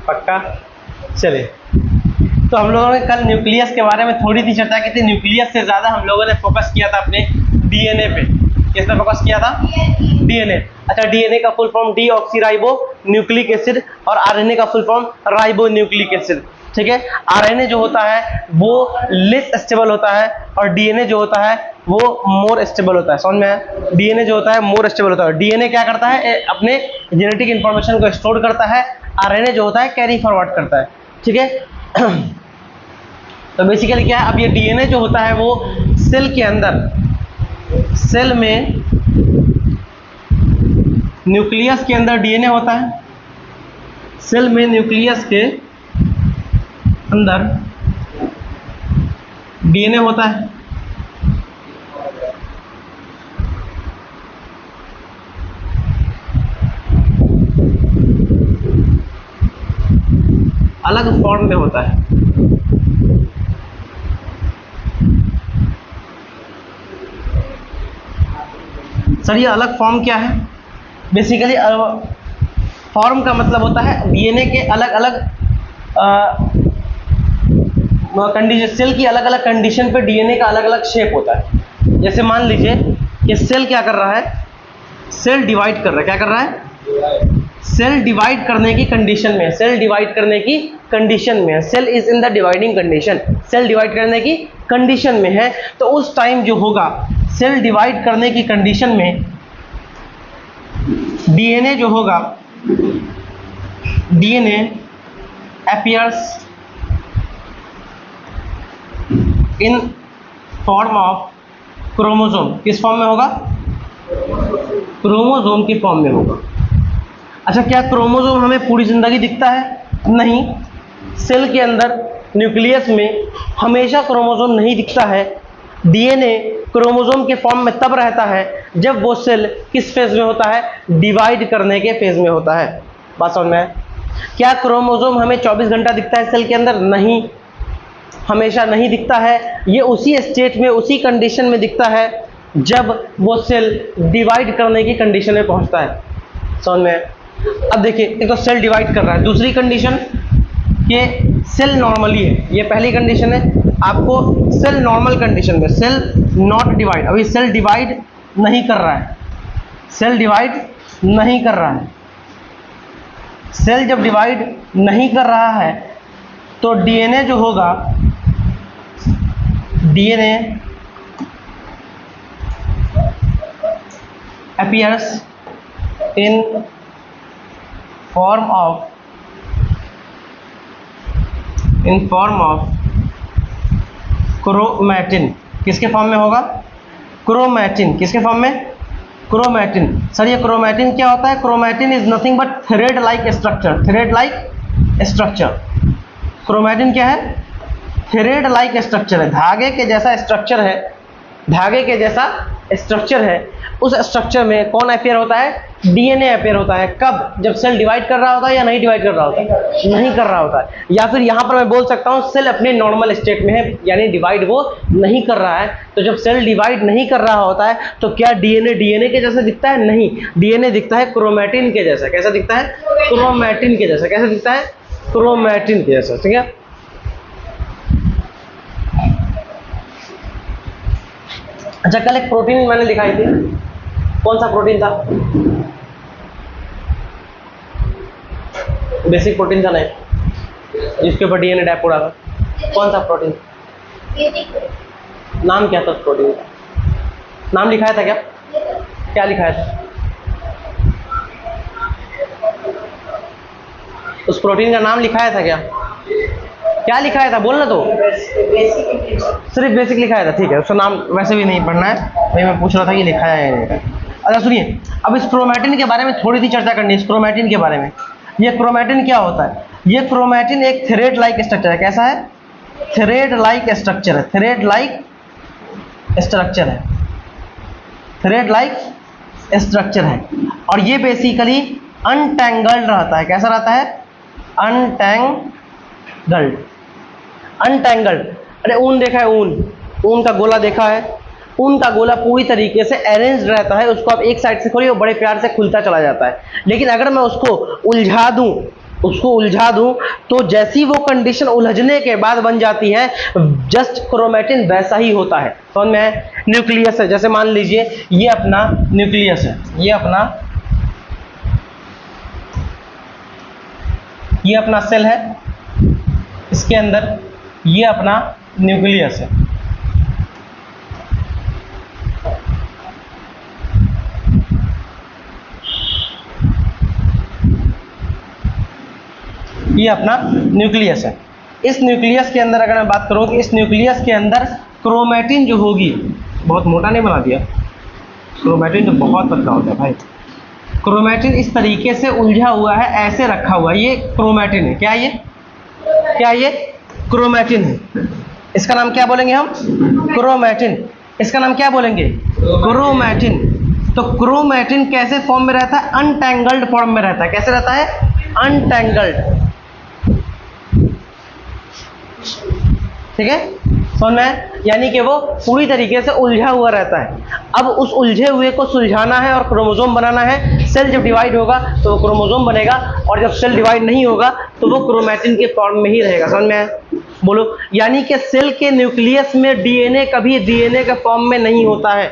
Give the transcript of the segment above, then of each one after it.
पक्का? चलिए, तो हम लोगों ने कल न्यूक्लियस के बारे में थोड़ी सी चर्चा की थी। न्यूक्लियस से ज़्यादा हम लोगों ने फोकस किया था अपने डीएनए पे। किस पे फोकस किया था? डीएनए। अच्छा, डीएनए का full form deoxyribo nucleic acid और आरएनए का full form ribo nucleic acid. ठीक है, आरएनए जो होता है वो लेस स्टेबल होता है और डीएनए जो होता है वो मोर स्टेबल होता है। समझ में आया? डीएनए जो होता है मोर स्टेबल होता है। डीएनए क्या करता है? अपने जेनेटिक इंफॉर्मेशन को स्टोर करता है। आरएनए जो होता है कैरी फॉरवर्ड करता है। ठीक है, तो बेसिकली क्या है, अब ये डीएनए जो होता है वो सेल के अंदर, सेल में न्यूक्लियस के अंदर डीएनए होता है। सेल में न्यूक्लियस के अंदर डीएनए होता है। अलग फॉर्म में होता है। सर ये अलग फॉर्म क्या है? बेसिकली फॉर्म का मतलब होता है डीएनए के अलग अलग कंडीशन, सेल की अलग अलग कंडीशन पे डीएनए का अलग अलग शेप होता है। जैसे मान लीजिए कि सेल क्या कर रहा है? सेल डिवाइड कर रहा है। क्या कर रहा है? सेल डिवाइड करने की कंडीशन में, सेल डिवाइड करने की कंडीशन में है। Cell is in the dividing condition, cell divide करने की कंडीशन में है। तो उस टाइम जो होगा सेल डिवाइड करने की कंडीशन में डीएनए जो होगा, DNA appears in form of chromosome. किस फॉर्म में होगा? क्रोमोसोम की फॉर्म में होगा। अच्छा, क्या क्रोमोसोम हमें पूरी जिंदगी दिखता है? नहीं। सेल के अंदर न्यूक्लियस में हमेशा क्रोमोसोम नहीं दिखता है। डीएनए क्रोमोसोम के फॉर्म में तब रहता है जब वो सेल किस फेज में होता है? डिवाइड करने के फेज में होता है। बात समझ में है? क्या क्रोमोसोम हमें 24 घंटा दिखता है सेल के अंदर? नहीं, हमेशा नहीं दिखता है। ये उसी स्टेट में, उसी कंडीशन में दिखता है जब वो सेल डिवाइड करने की कंडीशन में पहुंचता है। समझ में? अब देखिए, एक तो सेल डिवाइड कर रहा है, दूसरी कंडीशन कि सेल नॉर्मली है। ये पहली कंडीशन है। आपको सेल नॉर्मल कंडीशन में, सेल नॉट डिवाइड, अभी सेल डिवाइड नहीं कर रहा है, सेल डिवाइड नहीं कर रहा है। सेल जब डिवाइड नहीं कर रहा है तो डीएनए जो होगा, DNA appears in form of chromatin. किसके फॉर्म में होगा? क्रोमैटिन। किसके फॉर्म में? क्रोमैटिन। सर ये क्रोमैटिन क्या होता है? Chromatin is nothing but thread like structure. Thread like structure. Chromatin क्या है? थ्रेड लाइक स्ट्रक्चर है, धागे के जैसा स्ट्रक्चर है। धागे के जैसा स्ट्रक्चर है। उस स्ट्रक्चर में कौन अपेयर होता है? डीएनए अपेयर होता है। कब? जब सेल डिवाइड कर रहा होता है या नहीं डिवाइड कर रहा होता है? नहीं कर रहा होता है। या फिर यहां पर मैं बोल सकता हूं सेल अपने नॉर्मल स्टेट में है, यानी डिवाइड वो नहीं कर रहा है। तो जब सेल डिवाइड नहीं कर रहा होता है तो क्या डीएनए के जैसा दिखता है? नहीं, डीएनए दिखता है क्रोमैटिन के जैसा। कैसा दिखता है? क्रोमैटिन के जैसा। कैसा दिखता है? क्रोमैटिन के जैसा। ठीक है, अच्छा कल एक प्रोटीन मैंने दिखाई थी, कौन सा प्रोटीन था? बेसिक प्रोटीन था नहीं, जिसके ऊपर डीएनए डैप उड़ा था। कौन सा प्रोटीन? नाम क्या था उस प्रोटीन का? नाम लिखाया था क्या? क्या लिखाया था? उस प्रोटीन का नाम लिखाया था क्या? क्या लिखाया था? बोलना तो। सिर्फ बेसिक लिखाया था। ठीक है, उसका नाम वैसे भी नहीं पढ़ना है, वही मैं पूछ रहा था कि लिखाया है नहीं। अच्छा सुनिए, अब इस क्रोमैटिन के बारे में थोड़ी सी चर्चा करनी है। इस क्रोमैटिन के बारे में, ये क्रोमैटिन क्या होता है? ये क्रोमैटिन एक थ्रेड लाइक स्ट्रक्चर है। कैसा है? थ्रेड लाइक स्ट्रक्चर है। थ्रेड लाइक स्ट्रक्चर है। थ्रेड लाइक स्ट्रक्चर है और ये बेसिकली अनटैंगल्ड रहता है। कैसा रहता है? अनटैंगल्ड। अनटैंगल्ड। अरे ऊन देखा है? ऊन का गोला देखा है? ऊन का गोला पूरी तरीके से अरेंज रहता है। उसको आप एक साइड से खोलिए, वो बड़े प्यार से खुलता चला जाता है। लेकिन अगर मैं उसको उलझा दूं, उसको उलझा दूं तो जैसी वो कंडीशन उलझने के बाद बन जाती है, जस्ट क्रोमेटिन वैसा ही होता है। समझ में है? न्यूक्लियस है, जैसे मान लीजिए ये अपना न्यूक्लियस है, ये अपना सेल है, इसके अंदर ये अपना न्यूक्लियस है। ये अपना न्यूक्लियस है। इस न्यूक्लियस के अंदर अगर मैं बात करूं कि इस न्यूक्लियस के अंदर क्रोमेटिन जो होगी, बहुत मोटा नहीं बना दिया, क्रोमेटिन तो बहुत पतला होता है भाई। क्रोमेटिन इस तरीके से उलझा हुआ है, ऐसे रखा हुआ है, ये क्रोमेटिन है। क्या ये क्रोमेटिन है। इसका नाम क्या बोलेंगे हम? क्रोमेटिन। इसका नाम क्या बोलेंगे? क्रोमेटिन। तो क्रोमेटिन कैसे फॉर्म में रहता है? अनटैंगल्ड फॉर्म में रहता है। कैसे रहता है? अनटैंगल्ड। ठीक है, समझ में? यानी कि वो पूरी तरीके से उलझा हुआ रहता है। अब उस उलझे हुए को सुलझाना है और क्रोमोसोम बनाना है। सेल जब डिवाइड होगा तो वो क्रोमोसोम बनेगा, और जब सेल डिवाइड नहीं होगा तो वो क्रोमेटिन के फॉर्म में ही रहेगा। समझ में? बोलो। यानी कि सेल के न्यूक्लियस में डीएनए कभी डीएनए के फॉर्म में नहीं होता है।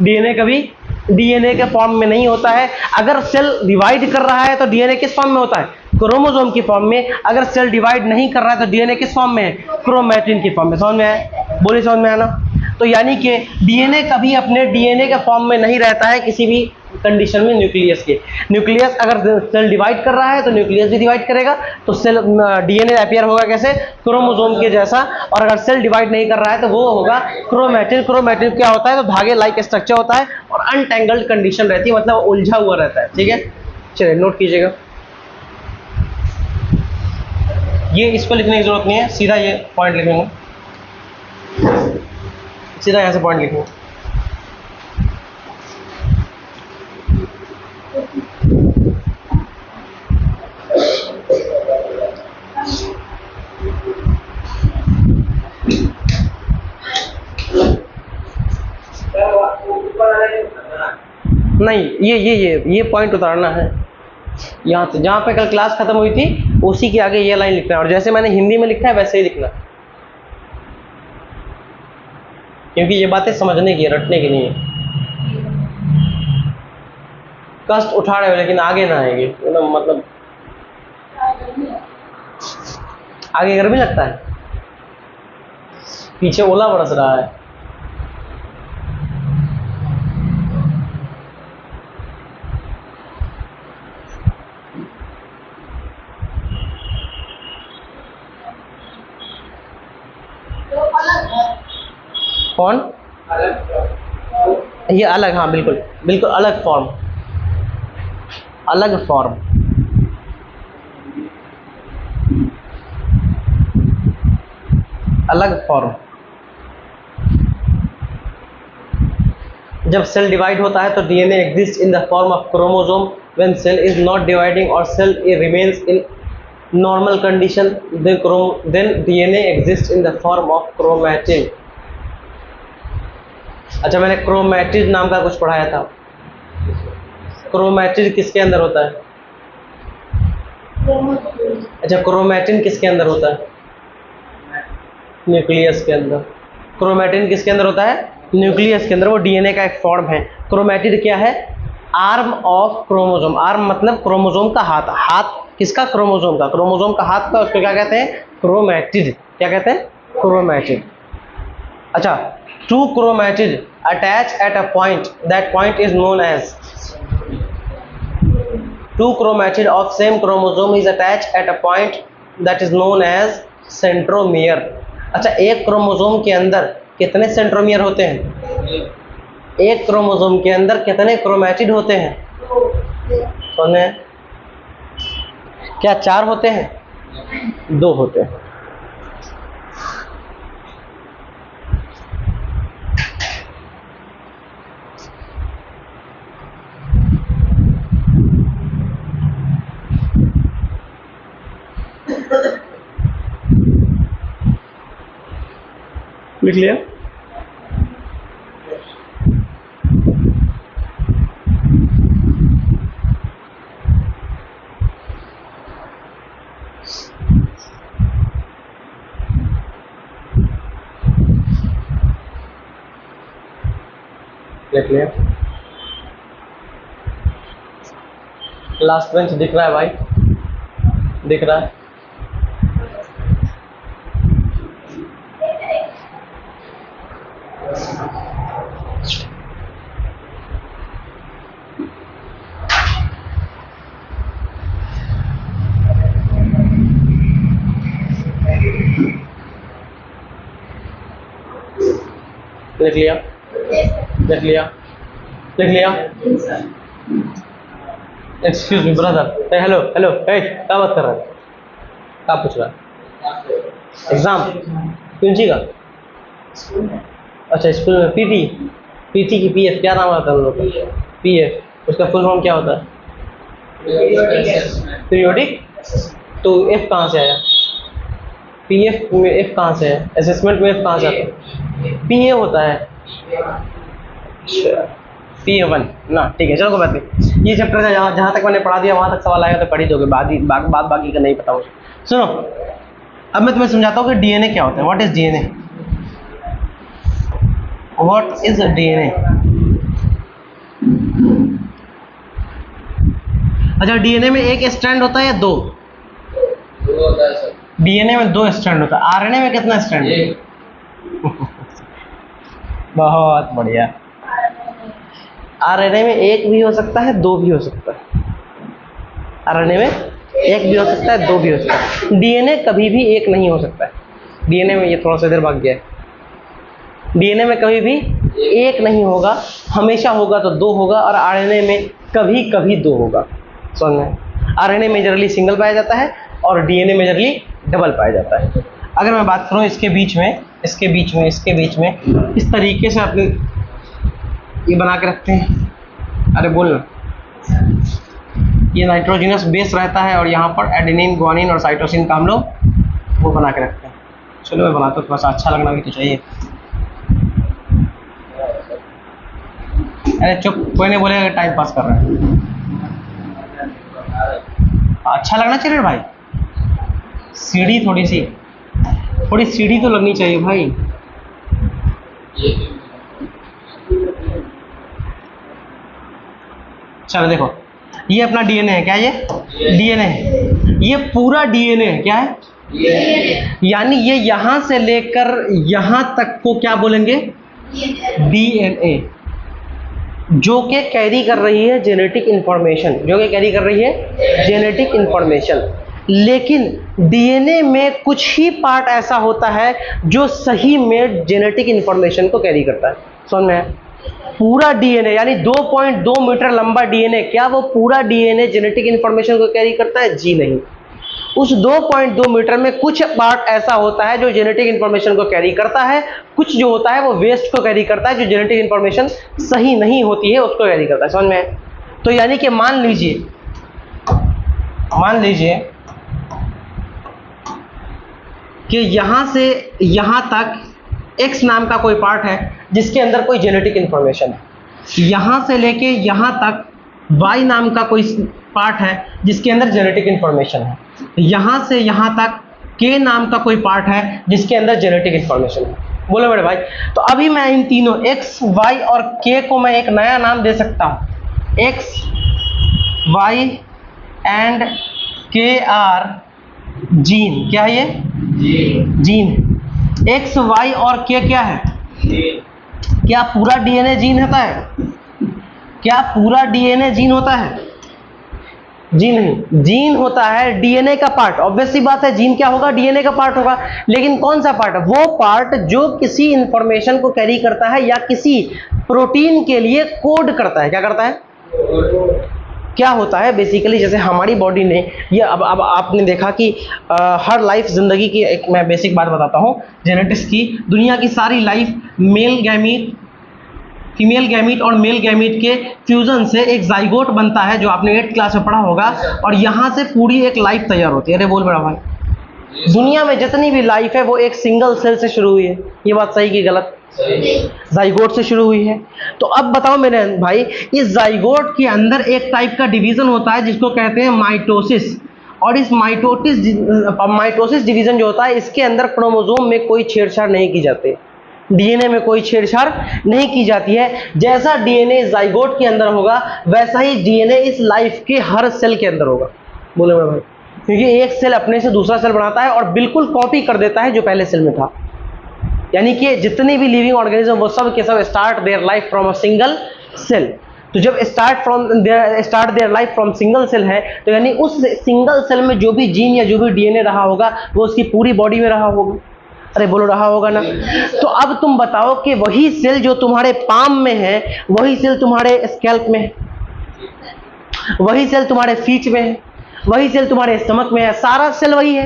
डीएनए कभी डीएनए के फॉर्म में नहीं होता है। अगर सेल डिवाइड कर रहा है तो डीएनए किस फॉर्म में होता है? क्रोमोसोम की फॉर्म में। अगर सेल डिवाइड नहीं कर रहा है तो डीएनए किस फॉर्म में है? क्रोमेटिन की फॉर्म में। समझ में है? बोलिए, समझ में आना? तो यानी कि डीएनए कभी अपने डीएनए के फॉर्म में नहीं रहता है किसी भी कंडीशन में। न्यूक्लियस अगर सेल डिवाइड कर रहा है तो न्यूक्लियस भी डिवाइड करेगा, तो सेल डीएनए अपीयर होगा कैसे? क्रोमोसोम के जैसा। और अगर सेल डिवाइड नहीं कर रहा है तो वो होगा क्रोमेटिन। क्रोमेटिन क्या होता है? तो धागे लाइक स्ट्रक्चर होता है और अनटैंगल्ड कंडीशन रहती है, मतलब उलझा हुआ रहता है। ठीक है, चलिए नोट कीजिएगा। ये इसको लिखने की जरूरत नहीं है, सीधा ये पॉइंट लिखेंगे, सीधा यहां से पॉइंट लिखेंगे। नहीं, ये पॉइंट उतारना है यहाँ से, जहाँ पे कल क्लास खत्म हुई थी उसी के आगे ये लाइन लिखना है, और जैसे मैंने हिंदी में लिखा है वैसे ही लिखना, क्योंकि ये बातें समझने की, रटने की नहीं है। कष्ट उठा रहे हो लेकिन आगे ना आएंगे, मतलब आगे गर्मी लगता है, पीछे ओला बरस रहा है। कौन? ये अलग, हाँ बिल्कुल बिल्कुल अलग फॉर्म, अलग फॉर्म। अलग फॉर्म। जब सेल डिवाइड होता है तो DNA exist in the form of chromosome. When cell is not dividing और cell remains in normal condition, then DNA exist in the form of chromatin. अच्छा, मैंने क्रोमैटिड नाम का कुछ पढ़ाया था। क्रोमैटिड किसके अंदर होता है? अच्छा, क्रोमैटिन किसके अंदर होता है? न्यूक्लियस के अंदर। क्रोमैटिन किसके अंदर होता है? न्यूक्लियस के अंदर। वो डीएनए का एक फॉर्म है। क्रोमैटिड क्या है? Arm of chromosome. आर्म मतलब क्रोमोसोम का हाथ। हाथ किसका? क्रोमोसोम का। क्रोमोसोम का हाथ का, उसको क्या कहते हैं? क्रोमैटिड। क्या कहते हैं? क्रोमैटिड। अच्छा, two chromatid attach at a point, that point is known as, two chromatid of same chromosome is attached at a point that is known as centromere। अच्छा, एक क्रोमोसोम के अंदर कितने सेंट्रोमियर होते हैं? एक क्रोमोसोम के अंदर कितने क्रोमैटिड होते हैं? सुने, क्या 4 होते हैं? 2 होते हैं। लिख लिया? देख लिया, लास्ट बेंच दिख रहा है भाई, दिख रहा है। देख लिया, देख लिया, देख लिया। Excuse me brother, hello hello, क्या बात कर रहा है, क्या पूछ रहा है? एग्जाम कौन सी का? अच्छा स्कूल में पीटी, पीटी की पीएफ क्या नाम आता है उन लोग का? पीएफ, उसका फुल फॉर्म क्या होता है? पीरियोडिक। तो एफ कहाँ से आया? पीएफ में एफ कहाँ से है? असेसमेंट में एफ कहाँ से आता है? पीए होता है, P1 ना, ठीक है, चलो कोई बात नहीं। ये चैप्टर जहाँ तक मैंने पढ़ा दिया वहाँ तक सवाल आएगा तो पढ़ ही दोगे, बाकी का नहीं पता मुझे। सुनो, अब मैं तुम्हें समझाता हूँ कि डीएनए क्या होता है। What is DNA? What is DNA? अच्छा, डीएनए में एक स्ट्रैंड होता है या दो? दो होता है सर। डीएनए में दो स्ट्रैंड होता है। आरएनए में कितना स्ट्रैंड है? बहुत बढ़िया। आरएनए में एक भी हो सकता है, दो भी हो सकता है। आरएनए में एक भी हो सकता है, दो भी हो सकता है। डीएनए कभी भी एक नहीं हो सकता है। डीएनए में, ये थोड़ा सा इधर भाग गया है। डीएनए में कभी भी एक नहीं होगा, हमेशा होगा तो दो होगा, और आरएनए में कभी कभी दो होगा। समझ में? आरएनए मेजरली सिंगल पाया जाता है और डीएनए मेजरली डबल पाया जाता है। अगर मैं बात करूं इसके बीच में, इस तरीके से अपने ये बना के रखते हैं। अरे बोल ना, ये नाइट्रोजनस बेस रहता है और यहाँ पर एडेनिन, ग्वानिन और साइटोसिन का हम लोग वो बना के रखते हैं। चलो मैं बनाता हूँ, थोड़ा सा अच्छा लगना भी तो चाहिए। अरे चुप, कोई नहीं बोलेगा टाइम पास कर रहा है। अच्छा लगना चाहिए भाई, सीढ़ी थोड़ी सीढ़ी तो लगनी चाहिए भाई। चलो देखो, ये अपना डीएनए है। क्या ये डीएनए है? ये पूरा डीएनए है। क्या है? यानी ये यहां से लेकर यहां तक को क्या बोलेंगे? डीएनए, जो कि कैरी कर रही है जेनेटिक इंफॉर्मेशन, जेनेटिक इंफॉर्मेशन। लेकिन डीएनए में कुछ ही पार्ट ऐसा होता है जो सही में जेनेटिक इंफॉर्मेशन को कैरी करता है। समझ में? पूरा डीएनए यानी 2.2 मीटर लंबा डीएनए, क्या वो पूरा डीएनए जेनेटिक इंफॉर्मेशन को कैरी करता है? जी नहीं। उस 2.2 मीटर में कुछ पार्ट ऐसा होता है जो जेनेटिक इंफॉर्मेशन को कैरी करता है, कुछ जो होता है वो वेस्ट को कैरी करता है, जो जेनेटिक इंफॉर्मेशन सही नहीं होती है उसको कैरी करता है। समझ में? तो यानी कि मान लीजिए कि यहां से यहां तक X नाम का कोई पार्ट है जिसके अंदर कोई जेनेटिक इंफॉर्मेशन है। यहां से लेके यहां तक Y नाम का कोई पार्ट है जिसके अंदर जेनेटिक इंफॉर्मेशन है। यहां से यहां तक K नाम का कोई पार्ट है जिसके अंदर जेनेटिक इंफॉर्मेशन है। बोलो मेरे भाई, तो अभी मैं इन तीनों X, Y और K को मैं एक नया नाम दे सकता हूं। X, Y and K are gene. क्या है ये? जीन। X, Y और K क्या है? क्या पूरा डीएनए जीन होता है? क्या पूरा डीएनए जीन होता है? जी नहीं, जीन होता है डीएनए का पार्ट। ऑब्वियस सी बात है, जीन क्या होगा? डीएनए का पार्ट होगा। लेकिन कौन सा पार्ट? वो पार्ट जो किसी इंफॉर्मेशन को कैरी करता है या किसी प्रोटीन के लिए कोड करता है। क्या करता है? क्या होता है बेसिकली, जैसे हमारी बॉडी ने ये अब आपने देखा कि हर लाइफ जिंदगी की एक मैं बेसिक बात बताता हूँ जेनेटिक्स की। दुनिया की सारी life male gamete, female gamete और मेल गैमीट के फ्यूजन से एक जाइगोट बनता है, जो आपने 8th क्लास में पढ़ा होगा, और यहाँ से पूरी एक लाइफ तैयार होती है। अरे बोल बड़ा भाई, दुनिया में जितनी भी लाइफ है वो एक सिंगल सेल से शुरू हुई है। ये बात सही कि गलत? जाइगोट से शुरू हुई है। तो अब बताओ मेरे भाई, इस जाइगोट के अंदर एक टाइप का डिवीजन होता है जिसको कहते हैं माइटोसिस। और इस माइटोसिस डिवीजन जो होता है, इसके अंदर क्रोमोसोम में कोई छेड़छाड़ नहीं की जाती। डीएनए में कोई छेड़छाड़ नहीं की जाती है। जैसा डीएनए जाइगोट के अंदर होगा वैसा ही डीएनए इस लाइफ के हर सेल के अंदर होगा। बोले मेरे भाई, क्योंकि एक सेल अपने से दूसरा सेल बनाता है और बिल्कुल कॉपी कर देता है जो पहले सेल में था। यानी कि जितने भी लिविंग ऑर्गेनिज्म वो सब के सब start their life from a single cell. तो जब start their life from single cell है तो यानी उस सिंगल सेल में जो भी जीन या जो भी डीएनए रहा होगा वो उसकी पूरी बॉडी में रहा होगा। अरे बोलो, रहा होगा ना। तो अब तुम बताओ कि वही सेल जो तुम्हारे पाम में है वही सेल तुम्हारे स्कैल्प में है, वही सेल तुम्हारे फीट में है, वही सेल तुम्हारे स्टमक में है, सारा सेल वही है।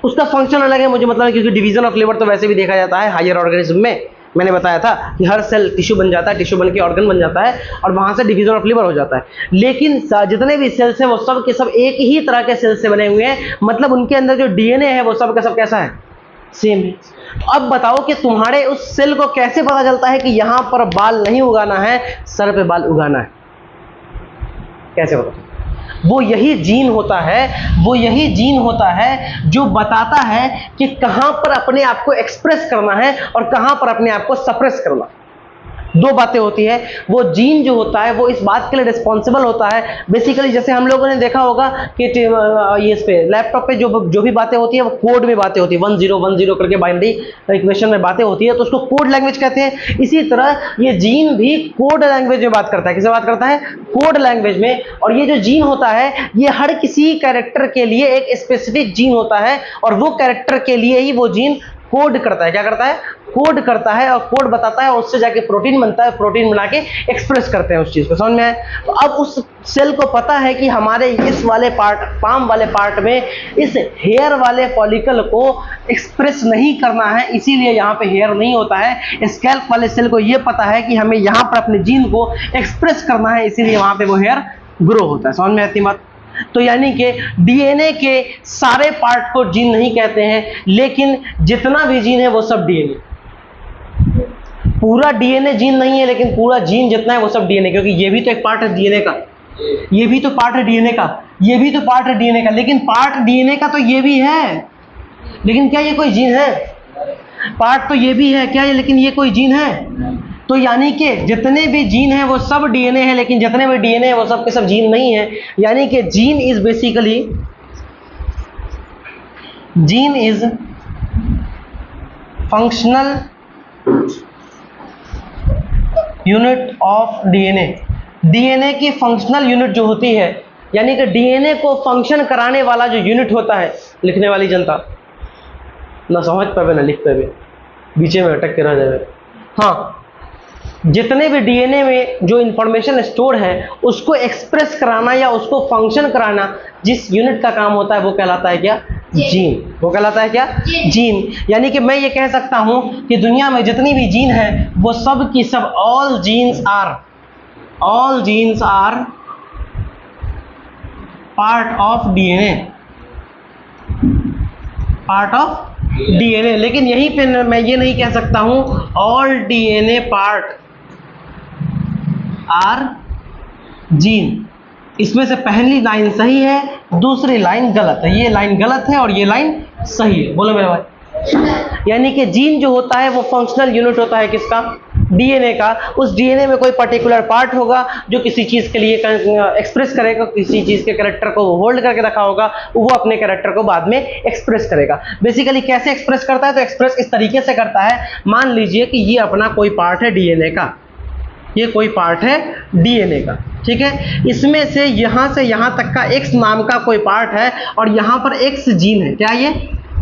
उसका फंक्शन अलग है, मुझे मतलब है, क्योंकि डिवीजन ऑफ लिवर तो वैसे भी देखा जाता है हायर ऑर्गेनिज्म में। मैंने बताया था कि हर सेल टिश्यू बन जाता है, टिश्यू बन के ऑर्गन बन जाता है और वहां से डिवीजन ऑफ लिवर हो जाता है। लेकिन जितने भी सेल्स हैं वो सब के सब एक ही तरह के सेल से बने हुए हैं, मतलब उनके अंदर जो डीएनए है वो सब का सब कैसा है, सेम है। तो अब बताओ कि तुम्हारे उस सेल को कैसे पता चलता है कि यहां पर बाल नहीं उगाना है, सर पे बाल उगाना है, कैसे पता? वो यही जीन होता है जो बताता है कि कहां पर अपने आप को एक्सप्रेस करना है और कहां पर अपने आप को सप्रेस करना। दो बातें होती है। वो जीन जो होता है वो इस बात के लिए रिस्पॉन्सिबल होता है, बेसिकली जैसे हम लोगों ने देखा होगा कि ये इस पे लैपटॉप पे जो भी बातें होती है वो कोड में बातें होती है, 1010 करके बाइनरी इक्वेशन में बातें होती है, तो उसको कोड लैंग्वेज कहते हैं। इसी तरह ये जीन भी कोड लैंग्वेज में बात करता है। किससे बात करता है? कोड लैंग्वेज में। और ये जो जीन होता है ये हर किसी कैरेक्टर के लिए एक स्पेसिफिक जीन होता है और वो कैरेक्टर के लिए ही वो जीन कोड करता है। क्या करता है? कोड करता है और कोड बताता है और उससे जाके प्रोटीन बनता है, प्रोटीन बना के एक्सप्रेस करते हैं उस चीज को। समझ में आए? तो अब उस सेल को पता है कि हमारे इस वाले पार्ट, पाम वाले पार्ट में इस हेयर वाले फॉलिकल को एक्सप्रेस नहीं करना है, इसीलिए यहाँ पे हेयर नहीं होता है। स्कैल्प वाले सेल को ये पता है कि हमें यहाँ पर अपने जीन को एक्सप्रेस करना है, इसीलिए वहां पे वो हेयर ग्रो होता है। समझ में आती बात? तो यानी कि डीएनए के सारे पार्ट को जीन नहीं कहते हैं, लेकिन जितना भी जीन है वो सब डीएनए। पूरा डीएनए जीन नहीं है, लेकिन पूरा जीन जितना है वो सब डीएनए, क्योंकि ये भी तो एक पार्ट है डीएनए का, ये भी तो पार्ट है डीएनए का, ये भी तो पार्ट है डीएनए का। लेकिन पार्ट डीएनए का तो ये भी है, लेकिन क्या ये कोई जीन है? पार्ट तो ये भी है क्या ये, लेकिन ये कोई जीन है? तो यानी कि जितने भी जीन हैं वो सब डीएनए है, लेकिन जितने भी डीएनए है वो सब के सब जीन नहीं है। यानी कि gene is basically, gene is functional unit of DNA. DNA की फंक्शनल यूनिट जो होती है, यानी कि डीएनए को फंक्शन कराने वाला जो यूनिट होता है, लिखने वाली जनता ना समझ पावे ना लिख पावे, बीचे में अटक के रह जाए। हाँ, जितने भी डीएनए में जो इंफॉर्मेशन स्टोर है उसको एक्सप्रेस कराना या उसको फंक्शन कराना जिस यूनिट का काम होता है वो कहलाता है क्या? जीन। वो कहलाता है क्या? जीन। यानी कि मैं ये कह सकता हूं कि दुनिया में जितनी भी जीन है वो सब की सब all genes are part of DNA, part of DNA. लेकिन यहीं पे मैं ये नहीं कह सकता हूं all DNA part are gene. इसमें से पहली लाइन सही है, दूसरी लाइन गलत है। ये लाइन गलत है और ये लाइन सही है। बोलो मेरे भाई। यानी कि जीन जो होता है वो फंक्शनल यूनिट होता है किसका? डीएनए का। उस डीएनए में कोई पर्टिकुलर पार्ट होगा जो किसी चीज के लिए एक्सप्रेस करेगा, किसी चीज के कैरेक्टर को होल्ड करके रखा होगा, वो अपने कैरेक्टर को बाद में एक्सप्रेस करेगा। बेसिकली कैसे एक्सप्रेस करता है? तो एक्सप्रेस इस तरीके से करता है, मान लीजिए कि ये अपना कोई पार्ट है डीएनए का, ये कोई पार्ट है डीएनए का, ठीक है। इसमें से यहां तक का एक्स नाम का कोई पार्ट है और यहां पर एक्स जीन है। क्या ये?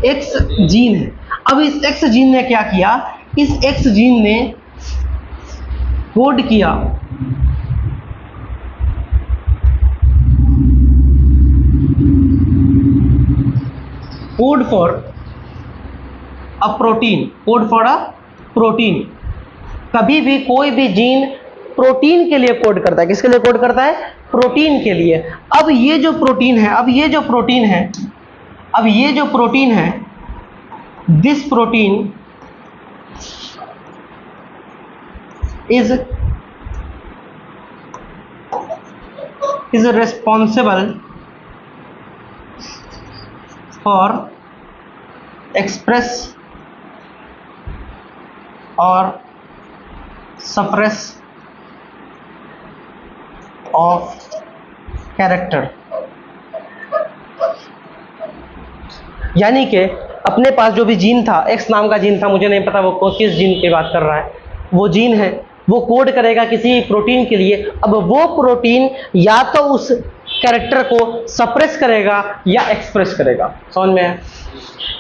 एक्स जीन है। अब इस एक्स जीन ने क्या किया? इस एक्स जीन ने कोड किया code for a protein, code for a protein. कभी भी कोई भी जीन प्रोटीन के लिए कोड करता है। किसके लिए कोड करता है? प्रोटीन के लिए। अब ये जो प्रोटीन है, this protein is responsible for express और सप्रेस ऑफ कैरेक्टर। यानी कि अपने पास जो भी जीन था, एक्स नाम का जीन था, मुझे नहीं पता वो किस जीन की बात कर रहा है, वो जीन है, वो कोड करेगा किसी प्रोटीन के लिए। अब वो प्रोटीन या तो उस कैरेक्टर को सप्रेस करेगा या एक्सप्रेस करेगा। समझ में है?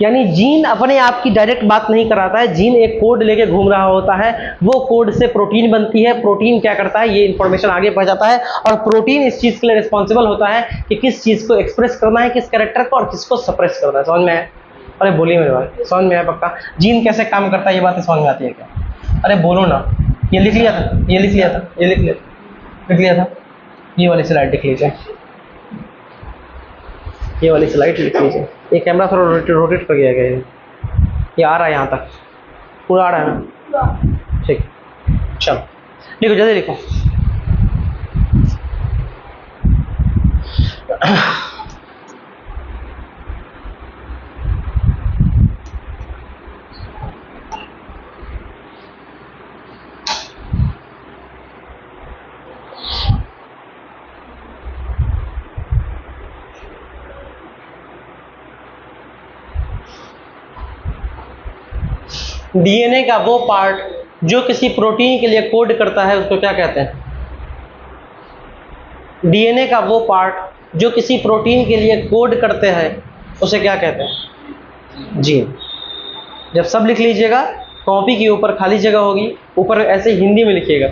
यानी जीन अपने आप की डायरेक्ट बात नहीं कराता है, जीन एक कोड लेके घूम रहा होता है, वो कोड से प्रोटीन बनती है, प्रोटीन क्या करता है, ये इंफॉर्मेशन आगे पहुंचाता है, और प्रोटीन इस चीज के लिए रिस्पॉन्सिबल होता है कि किस चीज को एक्सप्रेस करना है, किस कैरेक्टर को, और किसको सप्रेस करना है। समझ में है? अरे बोलिए मेरे भाई, समझ में है पक्का? जीन कैसे काम करता है ये बातें समझ में आती है क्या? अरे बोलो ना। ये लिख लिया था, ये लिख लिया था, ये लिख लिया था, ये वाली स्लाइड लिख लीजिए, ये वाली स्लाइड लिख लीजिए। ये कैमरा थोड़ा रोटेट कर गया है, ये आ रहा है यहाँ तक, पूरा आ रहा है ना? ठीक, चलो लिखो, जल्दी लिखो। डीएनए का वो पार्ट जो किसी प्रोटीन के लिए कोड करता है उसको क्या कहते हैं? डीएनए का वो पार्ट जो किसी प्रोटीन के लिए कोड करते हैं उसे क्या कहते हैं? जीन। जब सब लिख लीजिएगा, कॉपी के ऊपर खाली जगह होगी, ऊपर ऐसे हिंदी में लिखिएगा,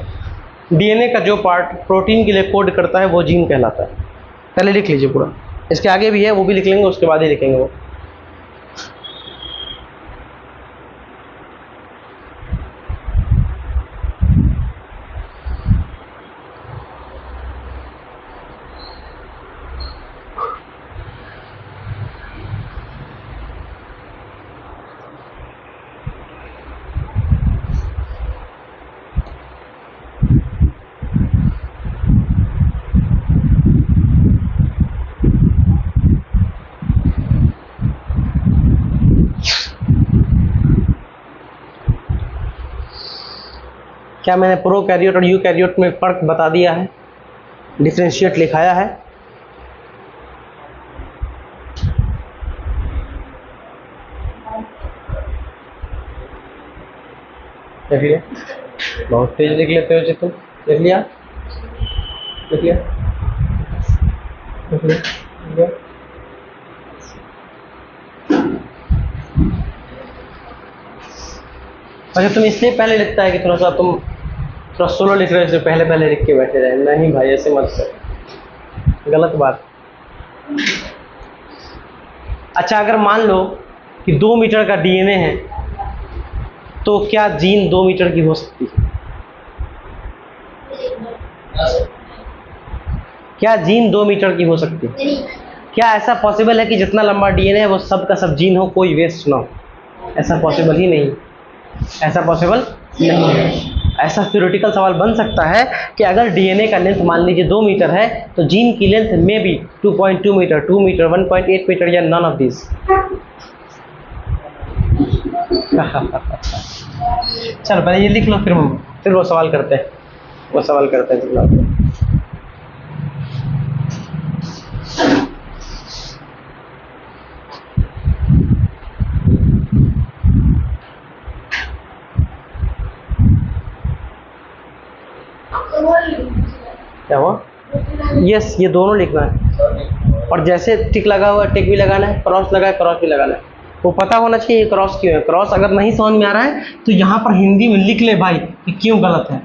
डीएनए का जो पार्ट प्रोटीन के लिए कोड करता है वो जीन कहलाता है। पहले लिख लीजिए पूरा, इसके आगे भी है वो भी लिख लेंगे, उसके बाद ही लिखेंगे वो। क्या मैंने प्रोकैरियोट और यूकैरियोट में फर्क बता दिया है, डिफरेंशिएट लिखाया है? देख लिया? बहुत तेज लिख लेते हो जी तुम। देख लिया? देख लिया? देख लिया? देख लिया? अच्छा, तुम इसलिए पहले लिखता है कि थोड़ा सा तुम थोड़ा स्लो लिख रहे हो, पहले पहले लिख के बैठे रहे। नहीं भाई, ऐसे मत करो, गलत बात। अच्छा, अगर मान लो कि 2 मीटर का डीएनए है, तो क्या जीन 2 मीटर की हो सकती है? क्या जीन 2 मीटर की हो सकती है? क्या ऐसा पॉसिबल है कि जितना लंबा डीएनए है वो सब का सब जीन हो, कोई वेस्ट ना हो? ऐसा पॉसिबल ही नहीं, ऐसा पॉसिबल नहीं है। ऐसा थ्योरेटिकल सवाल बन सकता है कि अगर डीएनए का लेंथ मान लीजिए 2 मीटर है, तो जीन की लेंथ में भी 2.2 मीटर, 2 मीटर, 1.8 मीटर या नन ऑफ दिस। चलो पहले ये लिख लो, फिर वो सवाल करते हैं, क्या हुआ? यस, ये दोनों लिखना है, और जैसे टिक लगा हुआ है टिक भी लगाना है, क्रॉस लगा है क्रॉस भी लगाना है। वो पता होना चाहिए क्रॉस क्यों है। क्रॉस अगर नहीं समझ में आ रहा है तो यहाँ पर हिंदी में लिख ले भाई कि क्यों गलत है।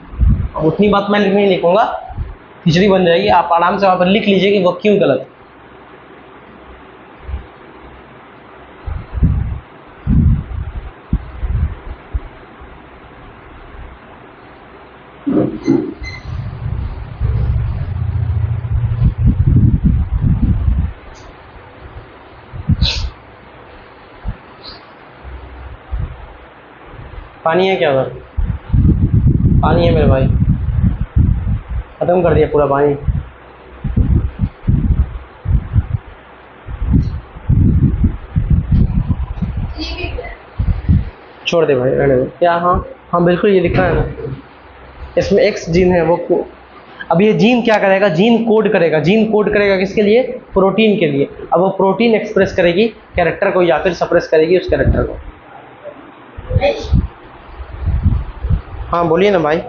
उतनी बात मैं नहीं लिखूंगा, खिचड़ी बन जाएगी। आप आराम से वहाँ पर लिख लीजिए कि वो क्यों गलत है। पानी है क्या उधर? पानी है मेरे भाई, खत्म कर दिया पूरा पानी। छोड़ दे भाई, रहने दे क्या। हाँ हाँ बिल्कुल, ये लिखा है ना, इसमें एक्स जीन है वो अब ये जीन क्या करेगा, जीन कोड करेगा। जीन कोड करेगा किसके लिए? प्रोटीन के लिए। अब वो प्रोटीन एक्सप्रेस करेगी कैरेक्टर को या फिर सप्रेस करेगी उस कैरेक्टर को। हाँ बोलिए ना भाई।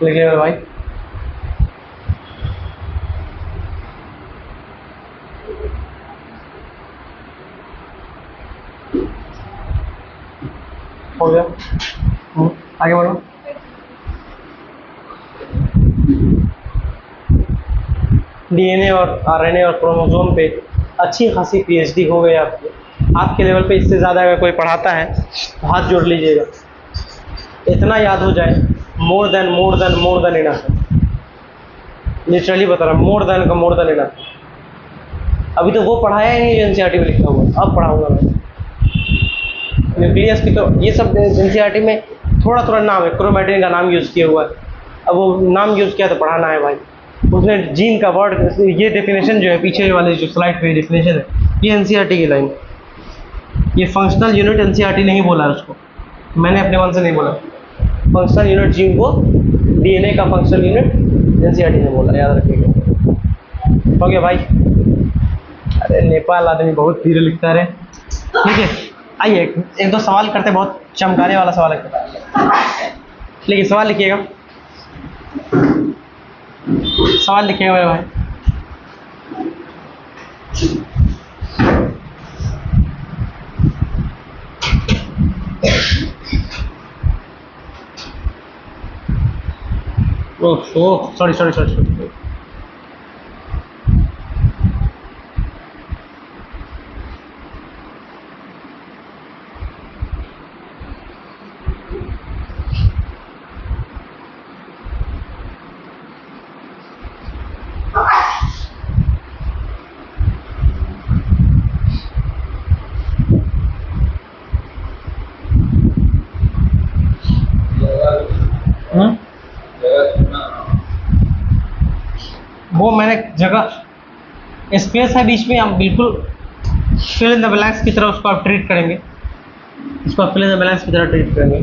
लिखिए भाई। हो गया, आगे बढ़ो। डीएनए और आरएनए और क्रोमोसोम पे अच्छी खासी पीएचडी हो गई आपकी। आपके लेवल पे इससे ज़्यादा अगर कोई पढ़ाता है तो हाथ जोड़ लीजिएगा। इतना याद हो जाए, मोर देन इनफ। लिटरली बता रहा हूँ, मोर देन इनफ। अभी तो वो पढ़ाया ही नहीं जो एनसीईआरटी में लिखा हुआ, अब पढ़ाऊंगा मैं। न्यूक्लियस की तो ये सब एनसीईआरटी में थोड़ा थोड़ा नाम है, क्रोमैटिन का नाम यूज़ किया हुआ है। अब वो नाम यूज़ किया तो पढ़ाना है भाई। उसने जीन का वर्ड, ये डेफिनेशन जो है पीछे वाले जो स्लाइड पे डेफिनेशन है, ये एनसीईआरटी की लाइन। ये फंक्शनल यूनिट एनसीईआरटी नहीं बोला है उसको, मैंने अपने मन से नहीं बोला। फंक्शनल यूनिट जीन को डीएनए का फंक्शनल यूनिट एनसीईआरटी ने बोला, याद रखिएगा। हो गया भाई। अरे नेपाल आदमी बहुत धीरे लिखता है रे। ठीक है, आइए एक दो सवाल करते, बहुत चमकाने वाला सवाल है। लेकिन सवाल लिखिएगा, सवाल लिखिएगा मेरे भाई। Oh sorry. वो मैंने जगह स्पेस है बीच में, हम बिल्कुल फिल इन द ब्लैंक्स की तरह उसको आप ट्रीट करेंगे। इसको आप फिल इन द ब्लैंक्स की तरह ट्रीट करेंगे।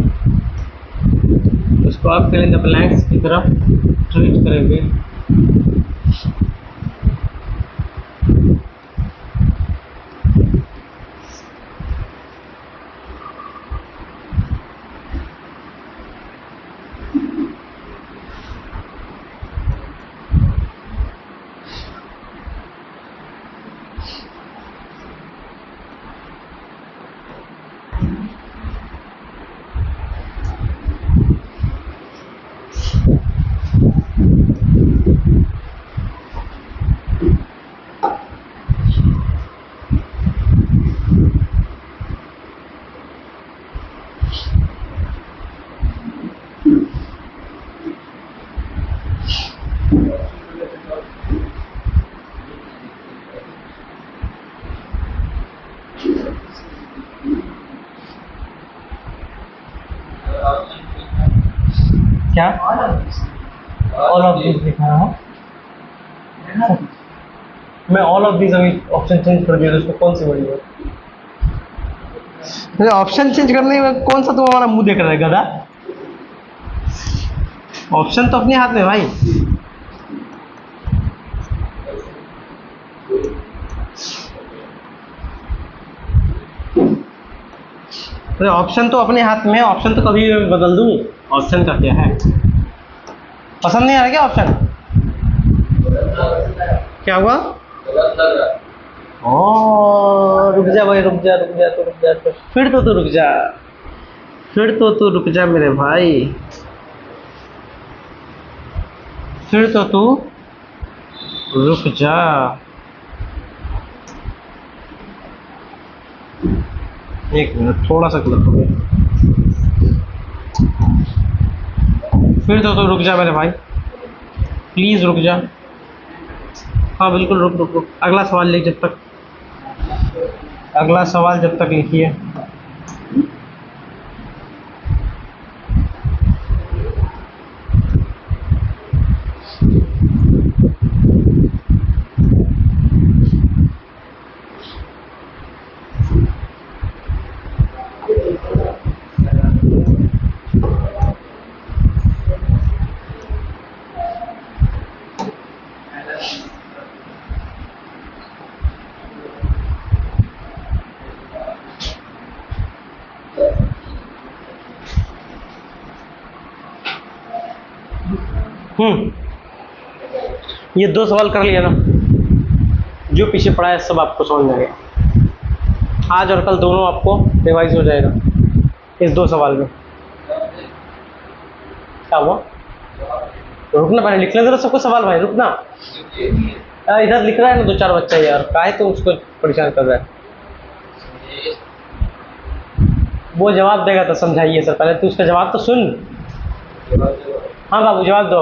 इसको आप फिल इन द ब्लैंक्स की तरह ट्रीट करेंगे। क्या ऑल ऑफ दिस लिखा है? मैं ऑल ऑफ दिस अभी ऑप्शन चेंज कर दिया, तो उसको कौन सी बड़ी है? ऑप्शन चेंज करने में कौन सा तुम हमारा मुंह देख रहा है गधा? ऑप्शन तो अपने हाथ में भाई। अरे ऑप्शन तो अपने हाथ में है, ऑप्शन तो कभी भी बदल दूँ। ऑप्शन का क्या है? पसंद नहीं आ रहा क्या ऑप्शन? क्या हुआ? ओ रुक जा भाई, रुक जा फिर तो तू रुक जा मेरे भाई। फिर तो तू रुक जा। एक मिनट, थोड़ा सा गलत हो गया। फिर तो तू रुक जा मेरे भाई, प्लीज रुक जा। हाँ बिल्कुल, रुक रुक रुक। अगला सवाल लिख जब तक, अगला सवाल जब तक लिखिए। ये दो सवाल कर लिया ना, जो पीछे पड़ा है सब आपको समझ में आ गया। आज और कल दोनों आपको रिवाइज हो जाएगा इस दो सवाल में। क्या हुआ? रुकना, पहले लिख लेते सबको सवाल भाई, रुकना। इधर लिख रहा है ना दो चार बच्चा यार, काहे तो उसको परेशान कर रहा है। वो जवाब देगा तो समझाइए सर, पहले तू उसका जवाब तो सुन। हाँ बाबू जवाब दो।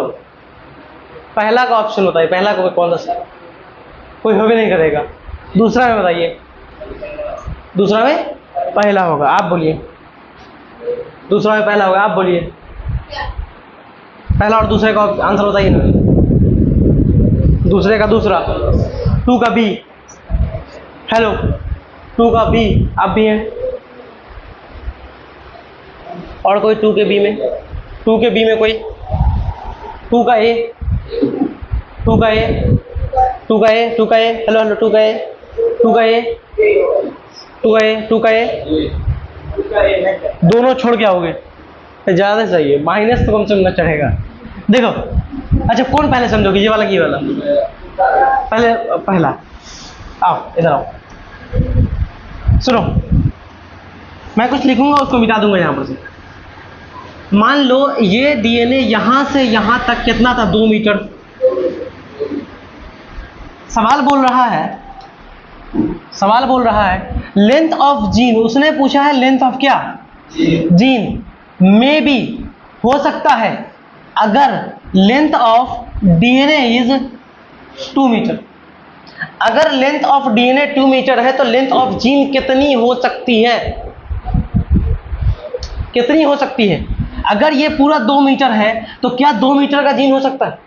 पहला का ऑप्शन बताइए, पहला को कौन सा? कोई हो भी नहीं करेगा। दूसरा में बताइए, दूसरा में पहला होगा, आप बोलिए। दूसरा में पहला होगा, आप बोलिए। पहला और दूसरे का आंसर बताइए ना। दूसरे का दूसरा, टू का बी। हेलो, टू का बी, आप भी हैं। और कोई टू के बी में? टू के बी में कोई? टू का ए, टू का ए, टू का ए, टू का ए। हेलो हेलो, टू का ए, टू का ए, टू का ए, टू का ए। दोनों छोड़ के आओगे ज़्यादा सही है, माइनस तो कम से कम न चढ़ेगा। देखो अच्छा, कौन पहले समझोगे, ये वाला कि ये वाला? पहले पहला। आओ इधर आओ, सुनो। मैं कुछ लिखूंगा उसको मिटा दूंगा यहाँ पर से। मान लो ये डीएनए यहाँ से यहाँ तक कितना था? 2 मीटर। सवाल बोल रहा है, सवाल बोल रहा है लेंथ ऑफ जीन। उसने पूछा है लेंथ ऑफ क्या? जीन। मे बी, हो सकता है, अगर length of DNA is 2 metre. अगर लेंथ ऑफ डीएनए 2 मीटर है तो लेंथ ऑफ जीन कितनी हो सकती है? कितनी हो सकती है? अगर ये पूरा 2 मीटर है तो क्या 2 मीटर का जीन हो सकता है?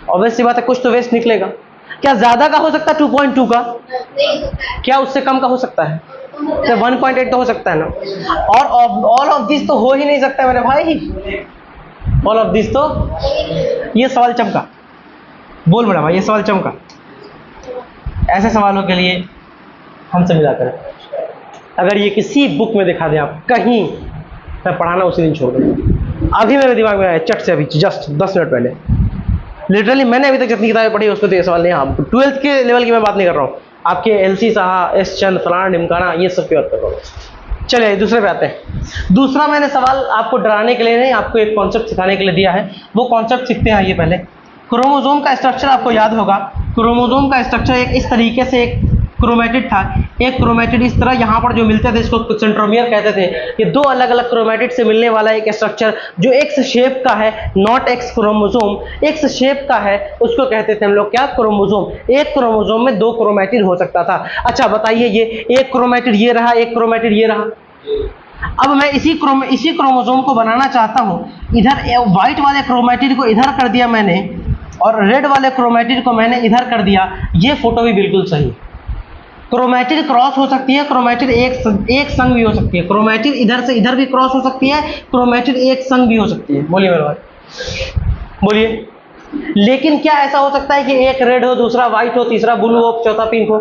ऑब्वियस सी बात है, कुछ तो वेस्ट निकलेगा। क्या ज्यादा का हो सकता है 2.2 का? क्या उससे कम का हो सकता है? तो 1.8 तो हो सकता है ना। और ऑल ऑफ दिस तो हो ही नहीं सकता मेरे भाई। ऑल ऑफ दिस तो, ये सवाल चमका। बोल मेरा भाई, ये सवाल चमका। ऐसे सवालों के लिए हमसे मिला करें। अगर ये किसी बुक में दिखा दें आप कहीं, मैं पढ़ाना उसी दिन छोड़ दूँगा। अभी मेरे दिमाग में आया चट से, अभी जस्ट 10 मिनट पहले। लिटरली मैंने अभी तक जितनी किताबें पढ़ी उसको तो ये सवाल नहीं। हाँ 12th के लेवल की मैं बात नहीं कर रहा हूँ, आपके एलसी साहा, एस चंद, फलाना ढिमकाना, ये सब की बात कर रहा हूँ। चलिए दूसरे पे आते हैं। दूसरा मैंने सवाल आपको डराने के लिए नहीं, आपको एक कॉन्सेप्ट सिखाने के लिए दिया है। वो कॉन्सेप्ट सीखते हैं। ये पहले क्रोमोसोम का स्ट्रक्चर आपको याद होगा। क्रोमोसोम का स्ट्रक्चर एक इस तरीके से, एक क्रोमेटिड था। एक क्रोमेटिड इस तरह यहाँ पर जो मिलते थे इसको सेंट्रोमियर कहते थे। ये दो अलग अलग क्रोमेटिड से मिलने वाला एक स्ट्रक्चर जो एक्स शेप का है, not x chromosome, x shape का है, उसको कहते थे हम लोग क्या? क्रोमोसोम। एक क्रोमोसोम में 2 क्रोमेटिड हो सकता था। अच्छा बताइए, ये एक क्रोमेटिड ये रहा, एक क्रोमेटिड ये रहा। अब मैं इसी क्रोमोसोम को बनाना चाहता हूँ। इधर व्हाइट वाले क्रोमेटिड को इधर कर दिया मैंने, और रेड वाले क्रोमेटिड को मैंने इधर कर दिया। ये फोटो भी बिल्कुल सही। क्रोमेटिड क्रॉस हो सकती है, क्रोमेटिड एक संग भी हो सकती है। क्रोमेटिड इधर से इधर भी क्रॉस हो सकती है, क्रोमेटिड एक संग भी हो सकती है। बोलिए मेरे भाई, बोलिए। लेकिन क्या ऐसा हो सकता है कि एक रेड हो, दूसरा व्हाइट हो, तीसरा ब्लू हो, चौथा पिंक हो?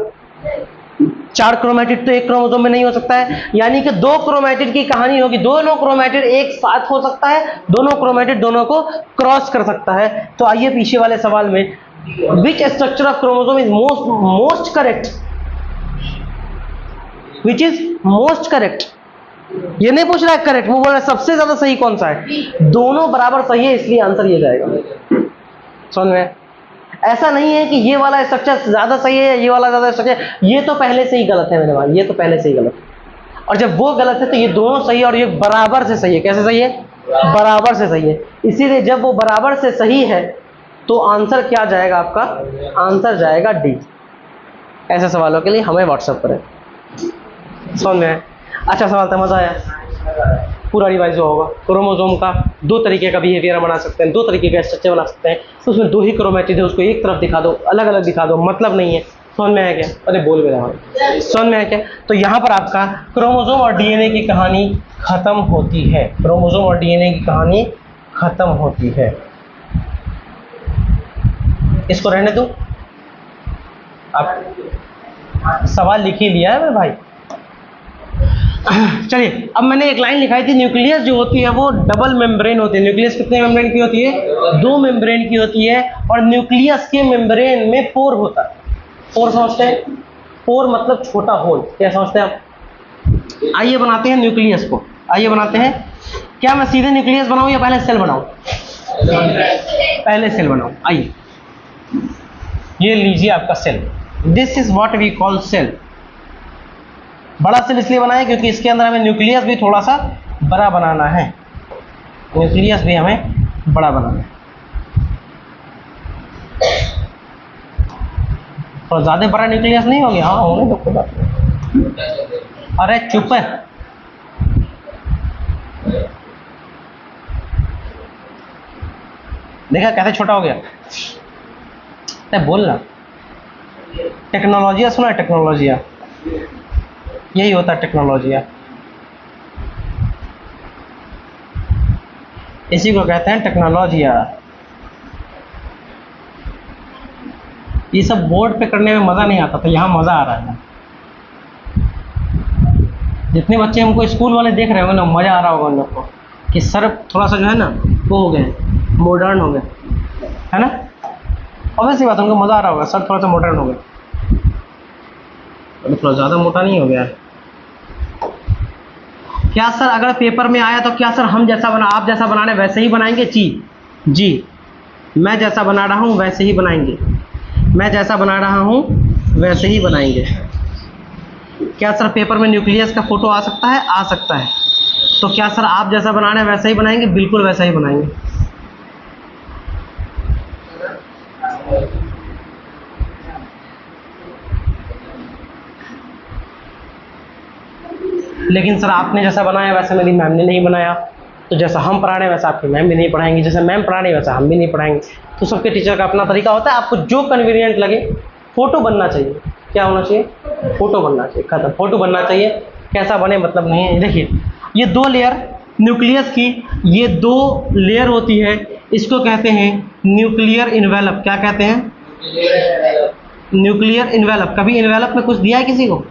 4 क्रोमेटिड तो एक क्रोमोसोम में नहीं हो सकता है। यानी कि 2 क्रोमेटिड की कहानी होगी। दोनों क्रोमेटिड एक साथ हो सकता है, दोनों क्रोमेटिड दोनों को क्रॉस कर सकता है। तो आइए पीछे वाले सवाल में, which structure of chromosome is most correct? Which is most correct? ये नहीं पूछ रहा है करेक्ट, वो बोल रहा है सबसे ज्यादा सही कौन सा है। दोनों बराबर सही है, इसलिए आंसर ये जाएगा। समझ में? ऐसा नहीं है कि ये वाला स्ट्रक्चर ज़्यादा सही है, ये वाला ज़्यादा स्ट्रक्चर, ये तो पहले से ही गलत है मेरे भाई, ये तो पहले से ही गलत है। और जब वो गलत है तो ये दोनों सही है और ये बराबर से सही है। कैसे सही है? बराबर से सही है। इसीलिए जब वो बराबर से सही है तो आंसर क्या जाएगा आपका? आंसर जाएगा डी। ऐसे सवालों के लिए हमें व्हाट्सएप करें। समझ में? अच्छा सवाल था, मज़ा आया? पूरा रिवाइज होगा। क्रोमोसोम का दो तरीके का बिहेवियर बना सकते हैं, दो तरीके का स्ट्रक्चर बना सकते हैं। तो उसमें दो ही क्रोमैटिड है, उसको एक तरफ दिखा दो, अलग अलग दिखा दो, मतलब नहीं है। समझ में आया क्या? अरे बोल भी रहा हूँ, समझ में आया क्या? तो यहाँ पर आपका क्रोमोसोम और डीएनए की कहानी खत्म होती है। क्रोमोसोम और डीएनए की कहानी खत्म होती है। इसको रहने दो, आप सवाल लिख ही लिया है मेरे भाई। चलिए, अब मैंने एक लाइन लिखाई थी, न्यूक्लियस जो होती है वो डबल मेम्ब्रेन होती है। न्यूक्लियस कितने मेम्ब्रेन की होती है? दो मेम्ब्रेन की होती है। और न्यूक्लियस के मेम्ब्रेन में पोर होता है। पोर समझते हैं? पोर मतलब छोटा होल। क्या समझते हैं आप? आइए बनाते हैं न्यूक्लियस को, आइए बनाते हैं। क्या मैं सीधे न्यूक्लियस बनाऊं या पहले सेल बनाऊं? पहले सेल बनाऊं। आइए, ये लीजिए आपका cell. This is what we call cell. बड़ा सेल इसलिए बनाया क्योंकि इसके अंदर हमें न्यूक्लियस भी थोड़ा सा बड़ा बनाना है। न्यूक्लियस भी हमें बड़ा बनाना है, और ज़्यादा बड़ा न्यूक्लियस नहीं हो गया? हाँ होंगे तो कोई बात नहीं। अरे चुप है, देखा कैसे छोटा हो गया? बोल ना, टेक्नोलॉजिया सुना है? टेक्नोलॉजिया, यही होता है टेक्नोलॉजिया। इसी को कहते हैं टेक्नोलॉजिया। ये सब बोर्ड पे करने में मज़ा नहीं आता था, यहाँ मज़ा आ रहा है। जितने बच्चे हमको स्कूल वाले देख रहे होंगे ना, मज़ा आ रहा होगा उन लोग को कि सर थोड़ा सा जो है ना वो हो गए, मॉडर्न हो गए, है ना? ऑब्वियस सी बात, उनको मज़ा आ रहा होगा, सर थोड़ा सा मॉडर्न हो गए। अभी थोड़ा ज़्यादा मोटा नहीं हो गया है क्या सर? अगर पेपर में आया तो क्या सर हम जैसा बना, आप जैसा बनाने वैसे ही बनाएंगे? जी, मैं जैसा बना रहा हूँ वैसे ही बनाएंगे, मैं जैसा बना रहा हूँ वैसे ही बनाएंगे। क्या सर पेपर में न्यूक्लियस का फोटो आ सकता है? आ सकता है। तो क्या सर आप जैसा बना रहे हैं वैसा ही बनाएंगे? बिल्कुल वैसा ही बनाएंगे। लेकिन सर आपने जैसा बनाया वैसा मेरी मैम ने नहीं बनाया, तो जैसा हम पढ़ा रहे हैं वैसा आपकी मैम भी नहीं पढ़ाएंगी, जैसा मैम पढ़ा रही है वैसा हम भी नहीं पढ़ाएंगे। तो सबके टीचर का अपना तरीका होता है। आपको जो कन्वीनियंट लगे, फोटो बनना चाहिए। क्या होना चाहिए? फोटो बनना चाहिए, खत्म। फोटो बनना चाहिए, कैसा बने मतलब नहीं है। देखिए, ये दो लेयर न्यूक्लियस की, ये दो लेयर होती है, इसको कहते हैं न्यूक्लियर इन्वेलप। क्या कहते हैं? Nuclear envelope. कभी इन्वेलप में कुछ दिया है किसी को?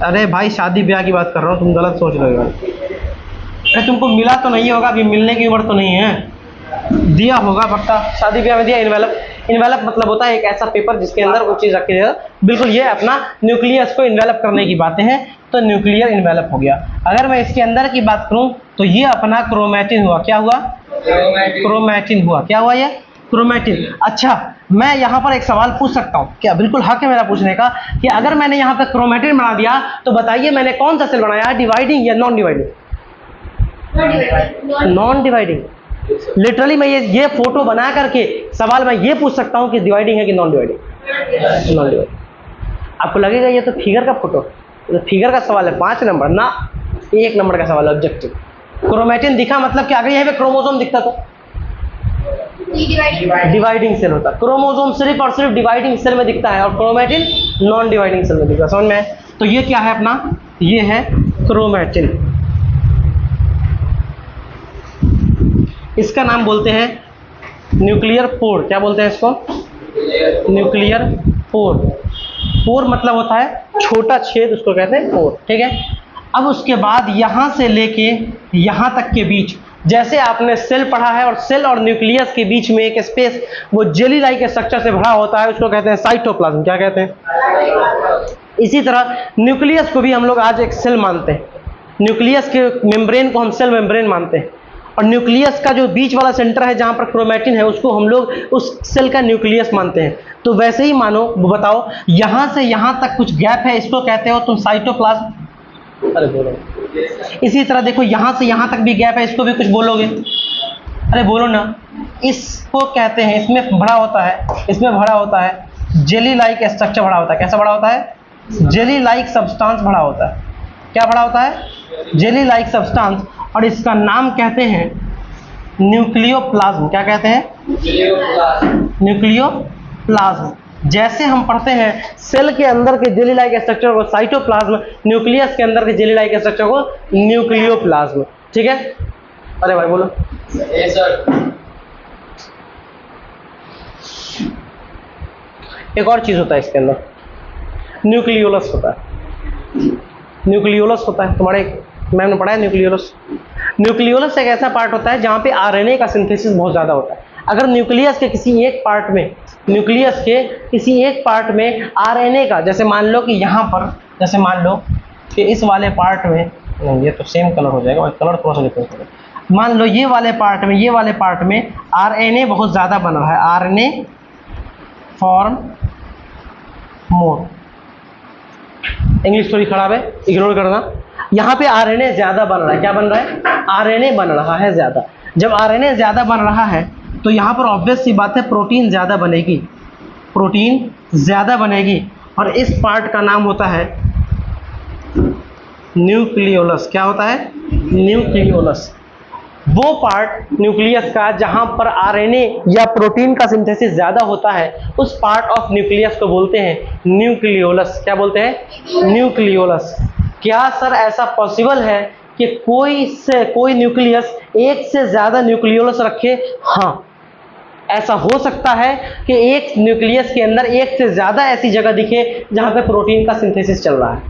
अरे भाई शादी ब्याह की बात कर रहा हूँ, तुम गलत सोच रहे हो। अरे तुमको मिला तो नहीं होगा, अभी मिलने की उम्र तो नहीं है। दिया होगा पक्का, शादी ब्याह में दिया। इन्वेलप, इन्वेलप मतलब होता है एक ऐसा पेपर जिसके अंदर वो चीज़ रखी है। बिल्कुल, ये अपना न्यूक्लियस को इन्वेलप करने की बातें हैं, तो न्यूक्लियर इन्वेलप हो गया। अगर मैं इसके अंदर की बात करूँ तो ये अपना क्रोमैटिन हुआ। क्या हुआ? क्रोमैटिन हुआ। क्या हुआ? ये क्रोमैटिन। अच्छा, मैं यहाँ पर एक सवाल पूछ सकता हूँ क्या? बिल्कुल हक है मेरा पूछने का, कि अगर मैंने यहाँ पर क्रोमैटिन बना दिया तो बताइए मैंने कौन सा सेल बनाया? डिवाइडिंग या non dividing? Non dividing. Literally मैं ये फोटो बना करके सवाल मैं ये पूछ सकता हूँ कि डिवाइडिंग है कि नॉन डिवाइडिंग? Non dividing. आपको लगेगा ये तो फिगर का फोटो, तो फिगर का सवाल है 5 नंबर ना, 1 नंबर का सवाल है ऑब्जेक्टिव। क्रोमैटिन दिखा मतलब कि अगर यहाँ पे क्रोमोसोम दिखता तो डिवाइडिंग सेल होता। क्रोमोसोम सिर्फ और सिर्फ डिवाइडिंग सेल में दिखता है और क्रोमैटिन नॉन डिवाइडिंग सेल में दिखता है। समझ में? तो ये क्या है अपना? ये है क्रोमैटिन। इसका नाम बोलते हैं न्यूक्लियर पोर। क्या बोलते हैं इसको? Nuclear pore. पोर मतलब होता है छोटा छेद, उसको कहते हैं पोर। ठीक है। अब उसके बाद यहाँ से लेके यहाँ तक के बीच, जैसे आपने सेल पढ़ा है, और सेल और न्यूक्लियस के बीच में एक स्पेस वो जेली लाइक स्ट्रक्चर से भरा होता है, उसको कहते हैं साइटोप्लाज्म। क्या कहते हैं? इसी तरह न्यूक्लियस को भी हम लोग आज एक सेल मानते हैं। न्यूक्लियस के मेम्ब्रेन को हम सेल मेम्ब्रेन मानते हैं। और न्यूक्लियस का जो बीच वाला सेंटर है जहां पर क्रोमैटिन है उसको हम लोग उस सेल का न्यूक्लियस मानते हैं। तो वैसे ही मानो, बताओ यहां से यहां तक कुछ गैप है, इसको कहते हो तुम साइटोप्लाज्म। अरे बोलो। इसी तरह देखो यहां से यहां तक भी गैप है, इसको भी कुछ बोलोगे, अरे बोलो ना। इसको कहते हैं, इसमें भरा होता है, इसमें भरा होता है जेली लाइक स्ट्रक्चर भरा होता है। कैसा भरा होता है? जेली लाइक सब्सटेंस भरा होता है। क्या भरा होता है? Jelly like substance. और इसका नाम कहते हैं न्यूक्लियोप्लाज्म। क्या कहते हैं? न्यूक्लियोप्लाज्म। जैसे हम पढ़ते हैं सेल के अंदर के जेली लाइक स्ट्रक्चर को साइटोप्लाज्म, न्यूक्लियस के अंदर के जेली लाइक स्ट्रक्चर को न्यूक्लियोप्लाज्म। ठीक है? अरे भाई बोलो। एक और चीज होता है इसके अंदर, न्यूक्लियोलस होता है। न्यूक्लियोलस होता है, तुम्हारे मैम ने पढ़ा है न्यूक्लियोलस। न्यूक्लियोलस एक ऐसा पार्ट होता है जहां पे आरएनए का सिंथेसिस बहुत ज्यादा होता है। अगर न्यूक्लियस के किसी एक पार्ट में, न्यूक्लियस के किसी एक पार्ट में आरएनए का, जैसे मान लो कि यहाँ पर, जैसे मान लो कि इस वाले पार्ट में, नहीं ये तो सेम कलर हो जाएगा, कलर थोड़ा सा डिफरेंस होगा। मान लो ये वाले पार्ट में, ये वाले पार्ट में आरएनए बहुत ज़्यादा बना है, आरएनए फॉर्म मोर। इंग्लिश थोड़ी खराब है, इग्नोर करना। यहाँ पे आरएनए ज़्यादा बन रहा है। क्या बन रहा है? आरएनए बन रहा है ज़्यादा। जब आरएनए ज़्यादा बन रहा है तो यहाँ पर ऑब्वियस सी बात है प्रोटीन ज़्यादा बनेगी, प्रोटीन ज़्यादा बनेगी। और इस पार्ट का नाम होता है न्यूक्लियोलस। क्या होता है? न्यूक्लियोलस। वो पार्ट न्यूक्लियस का जहां पर आरएनए या प्रोटीन का सिंथेसिस ज्यादा होता है, उस पार्ट ऑफ न्यूक्लियस को बोलते हैं न्यूक्लियोलस। क्या बोलते हैं? न्यूक्लियोलस। क्या सर ऐसा पॉसिबल है कि कोई न्यूक्लियस एक से ज्यादा न्यूक्लियोलस रखे? हाँ, ऐसा हो सकता है कि एक न्यूक्लियस के अंदर एक से ज्यादा ऐसी जगह दिखे जहां पे प्रोटीन का सिंथेसिस चल रहा है।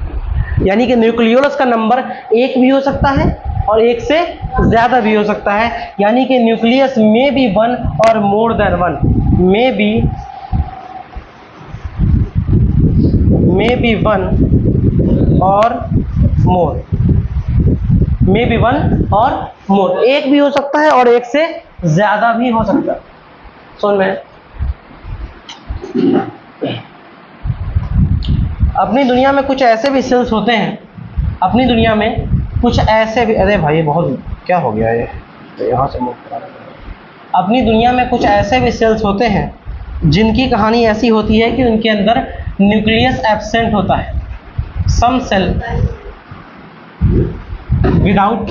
यानी कि न्यूक्लियोलस का नंबर एक भी हो सकता है और एक से ज्यादा भी हो सकता है। यानी कि न्यूक्लियस में बी वन और मोर देन वन, में बी वन और मोर, में बी वन और मोर। एक भी हो सकता है और एक से ज्यादा भी हो सकता है। सुन में अपनी दुनिया में कुछ ऐसे भी सेल्स होते हैं, अपनी दुनिया में कुछ ऐसे भी, अरे भाई बहुत क्या हो गया ये, यहाँ से अपनी दुनिया में कुछ ऐसे भी सेल्स होते हैं जिनकी कहानी ऐसी होती है कि उनके अंदर न्यूक्लियस एब्सेंट होता है। Some cell without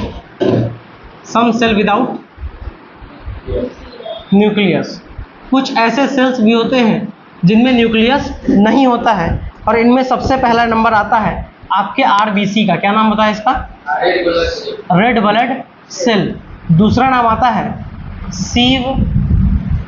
nucleus. कुछ ऐसे सेल्स भी होते हैं जिनमें न्यूक्लियस नहीं होता है। और इनमें सबसे पहला नंबर आता है आपके आरबीसी का। क्या नाम बताया इसका? Red blood cell. दूसरा नाम आता है सीव